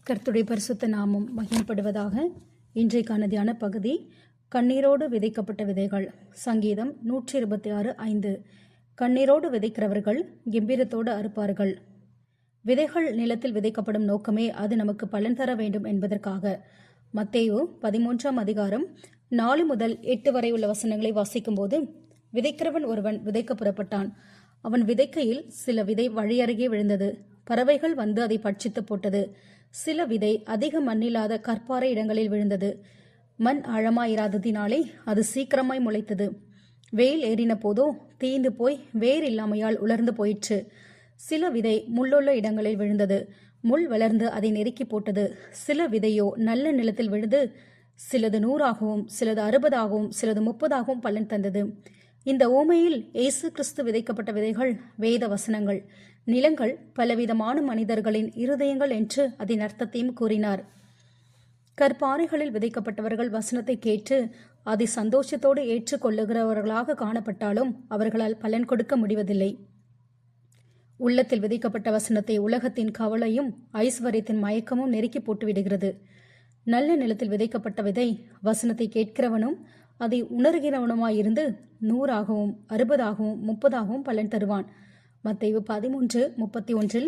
கர்த்தருடைய பரிசுத்த நாமம் மகிமைப்படுவதாக. இன்றைக்கான தியான பகுதி கண்ணீரோடு விதைக்கப்பட்ட விதைகள். சங்கீதம் 126:5. கண்ணீரோடு விதைக்கிறவர்கள் கம்பீரத்தோடு அறுப்பார்கள். விதைகள் நிலத்தில் விதைக்கப்படும் நோக்கமே அது நமக்கு பலன் தர வேண்டும் என்பதற்காக. மத்தேயு 13:4 முதல் 8 வரை உள்ள வசனங்களை வாசிக்கும் போது, விதைக்கிறவன் ஒருவன் விதைக்க புறப்பட்டான். அவன் விதைக்கையில் சில விதை வழியருகே விழுந்தது. பறவைகள் வந்து அதை பட்சித்து போட்டது. சில விதை அதிக மண்ணில்லாத கற்பாறை இடங்களில் விழுந்தது. மண் ஆழமாயிராததினாலே அது சீக்கிரமாய் முளைத்தது. வெயில் ஏறின போதோ தீந்து போய் வேர் இல்லாமையால் உலர்ந்து போயிற்று. சில விதை முள்ளுள்ள இடங்களில் விழுந்தது. முள் வளர்ந்து அதை நெருக்கி போட்டது. சில விதையோ நல்ல நிலத்தில் விழுந்து சிலது 100ஆகவும் சிலது 60ஆகவும் சிலது 30ஆகவும் பலன் தந்தது. இந்த ஊமையில் இயேசு கிறிஸ்து விதைக்கப்பட்ட விதைகள் வேத வசனங்கள், நிலங்கள் பலவிதமான மனிதர்களின் இருதயங்கள் என்று அதன் அர்த்தத்தையும் கூறினார். கற்பாறைகளில் விதைக்கப்பட்டவர்கள் வசனத்தை கேட்டு அதை சந்தோஷத்தோடு ஏற்றுக்கொள்ளுகிறவர்களாக காணப்பட்டாலும் அவர்களால் பலன் கொடுக்க முடிவதில்லை. உள்ளத்தில் விதைக்கப்பட்ட வசனத்தை உலகத்தின் கவலையும் ஐஸ்வர்யத்தின் மயக்கமும் நெருக்கி போட்டு விடுகிறது. நல்ல நிலத்தில் விதைக்கப்பட்ட விதை வசனத்தை கேட்கிறவனும் அதை உணர்கிறவனுமாயிருந்து 100ஆகவும் 60ஆகவும் 30ஆகவும் பலன் தருவான். மத்தேயு 13:31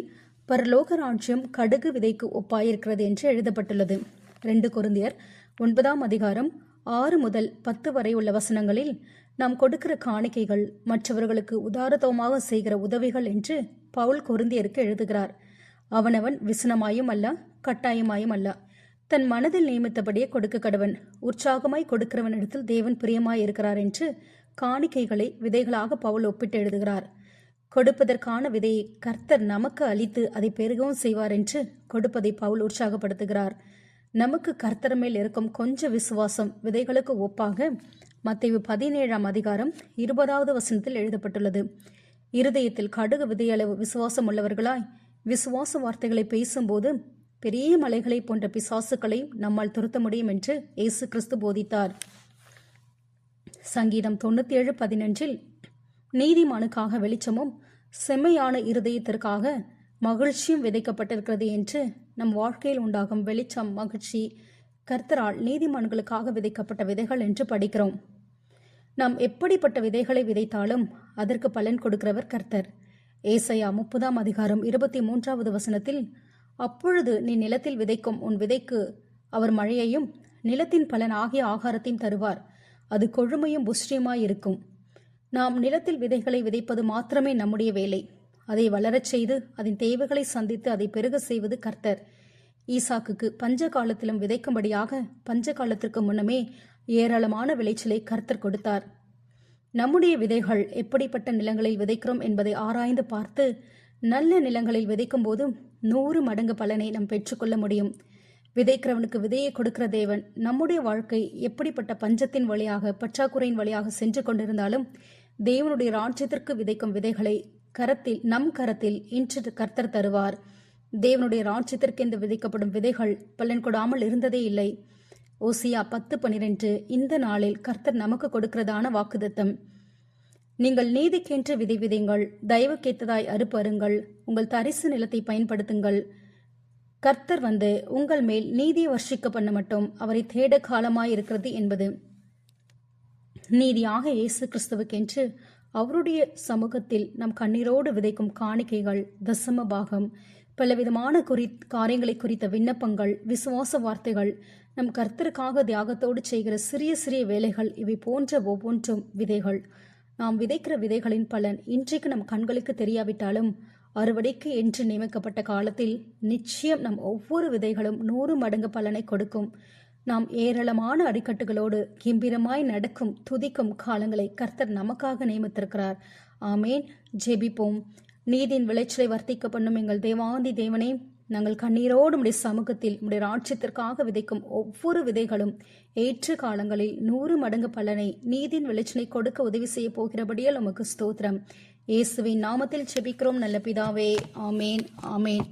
பரலோக ராஜ்யம் கடுகு விதைக்கு ஒப்பாயிருக்கிறது என்று எழுதப்பட்டுள்ளது. 2 கொரிந்தியர் 9:6 முதல் 10 வரை உள்ள வசனங்களில் நாம் கொடுக்கிற காணிக்கைகள் மற்றவர்களுக்கு உதாரத்துவமாக செய்கிற உதவிகள் என்று பவுல் கொரிந்தியருக்கு எழுதுகிறார். அவனவன் விசனமாயும் அல்ல, கட்டாயமாயும் அல்ல, தன் மனதில் நியமித்தபடியே கொடுக்க கடவன். உற்சாகமாய் கொடுக்கிறவனிடத்தில் தேவன் பிரியமாய் இருக்கிறார் என்று காணிக்கைகளை விதைகளாக பவுல் ஒப்பிட்டு எழுதுகிறார். கொடுப்பதற்கான விதையை கர்த்தர் நமக்கு அளித்து அதை பெருகவும் செய்வார் என்று கொடுப்பதை பவுல் உற்சாகப்படுத்துகிறார். நமக்கு கர்த்தர் மேல் இருக்கும் கொஞ்ச விசுவாசம் விதைகளுக்கு ஒப்பாக மத்தேயு 17:20 வசனத்தில் எழுதப்பட்டுள்ளது. இருதயத்தில் கடுகு விதையளவு விசுவாசம் உள்ளவர்களாய் விசுவாச வார்த்தைகளை பேசும்போது பெரிய மலைகளை போன்ற பிசாசுகளை நம்மால் துரத்த முடியும் என்று இயேசு கிறிஸ்து போதித்தார். சங்கீதம் 97:11 நீதிமானுக்காக வெளிச்சமும் செம்மையான இருதயத்திற்காக மகிழ்ச்சியும் விதைக்கப்பட்டிருக்கிறது என்று நம் வாழ்க்கையில் உண்டாகும் வெளிச்சம், மகிழ்ச்சி கர்த்தரால் நீதிமான்களுக்காக விதைக்கப்பட்ட விதைகள் என்று படிக்கிறோம். நாம் எப்படிப்பட்ட விதைகளை விதைத்தாலும் அதற்கு பலன் கொடுக்கிறவர் கர்த்தர். ஏசாயா 30:23 வசனத்தில், அப்பொழுது நீ நிலத்தில் விதைக்கும் உன் விதைக்கு அவர் மழையையும் நிலத்தின் பலன் ஆகிய ஆகாரத்தையும் தருவார், அது கொழுமையும் புஷ்டியுமாயிருக்கும். நாம் நிலத்தில் விதைகளை விதைப்பது மாத்திரமே நம்முடைய வேலை. அதை வளரச் செய்து அதன் தேவைகளை சந்தித்து அதை பெருக செய்வது கர்த்தர். ஈசாக்குக்கு பஞ்ச காலத்திலும் விதைக்கும்படியாக பஞ்ச காலத்திற்கு முன்னமே ஏராளமான விளைச்சலை கர்த்தர் கொடுத்தார். நம்முடைய விதைகள் எப்படிப்பட்ட நிலங்களில் விதைக்கிறோம் என்பதை ஆராய்ந்து பார்த்து நல்ல நிலங்களில் விதைக்கும் போது 100 மடங்கு பலனை நாம் பெற்றுக்கொள்ள முடியும். விதைக்கிறவனுக்கு விதையை கொடுக்கிற தேவன் நம்முடைய வாழ்க்கை எப்படிப்பட்ட பஞ்சத்தின் வழியாக பற்றாக்குறையின் வழியாக சென்று கொண்டிருந்தாலும் தேவனுடைய ராஜ்யத்திற்கு விதைக்கும் விதைகளை நம் கரத்தில் இன்று கர்த்தர் தருவார். தேவனுடைய ராஜ்யத்திற்கு என்று விதைக்கப்படும் விதைகள் பலன் கொடாமல் இருந்ததே இல்லை. ஓசியா 10:12 இந்த நாளில் கர்த்தர் நமக்கு கொடுக்கிறதான வாக்குத்தத்தம். நீங்கள் நீதிக்கென்று விதை விதைங்கள், தயவுக்கேற்றதாய் அறுப்பு அருங்கள், உங்கள் தரிசு நிலத்தை பயன்படுத்துங்கள். கர்த்தர் வந்து உங்கள் மேல் நீதியை வர்ஷிக்க பண்ண மட்டும் அவரை தேட காலமாயிருக்கிறது என்பது. நீதியாக இயேசு கிறிஸ்துவுக்கென்று அவருடைய சமூகத்தில் நம் கண்ணீரோடு விதைக்கும் காணிக்கைகள், தசம பாகம், பலவிதமான காரியங்களை குறித்த விண்ணப்பங்கள், விசுவாச வார்த்தைகள், நம் கர்த்தருக்காக தியாகத்தோடு செய்கிற சிறிய சிறிய வேலைகள், இவை போன்ற ஒவ்வொன்றும் விதைகள். நாம் விதைக்கிற விதைகளின் பலன் இன்றைக்கு நம் கண்களுக்கு தெரியாவிட்டாலும் அறுவடைக்கு என்று நியமிக்கப்பட்ட காலத்தில் நிச்சயம் நம் ஒவ்வொரு விதைகளும் 100 மடங்கு பலனை கொடுக்கும். நாம் ஏராளமான அடிக்கட்டுகளோடு கம்பீரமாய் நடக்கும் துதிக்கும் காலங்களை கர்த்தர் நமக்காக நியமித்திருக்கிறார். ஆமேன். ஜெபிப்போம். நீதியின் விளைச்சலை வர்த்திக்க பண்ணும் எங்கள் தேவாதி தேவனே, நாங்கள் கண்ணீரோடு உடைய சமூகத்தில் உடைய ராஜ்யத்திற்காக விதைக்கும் ஒவ்வொரு விதைகளும் ஏற்ற காலங்களில் 100 மடங்கு பலனை நீதியின் விளைச்சலை கொடுக்க உதவி செய்ய போகிறபடியால் உமக்கு ஸ்தோத்திரம். இயேசுவின் நாமத்தில் ஜெபிக்கிறோம் நல்ல பிதாவே. ஆமேன், ஆமேன்.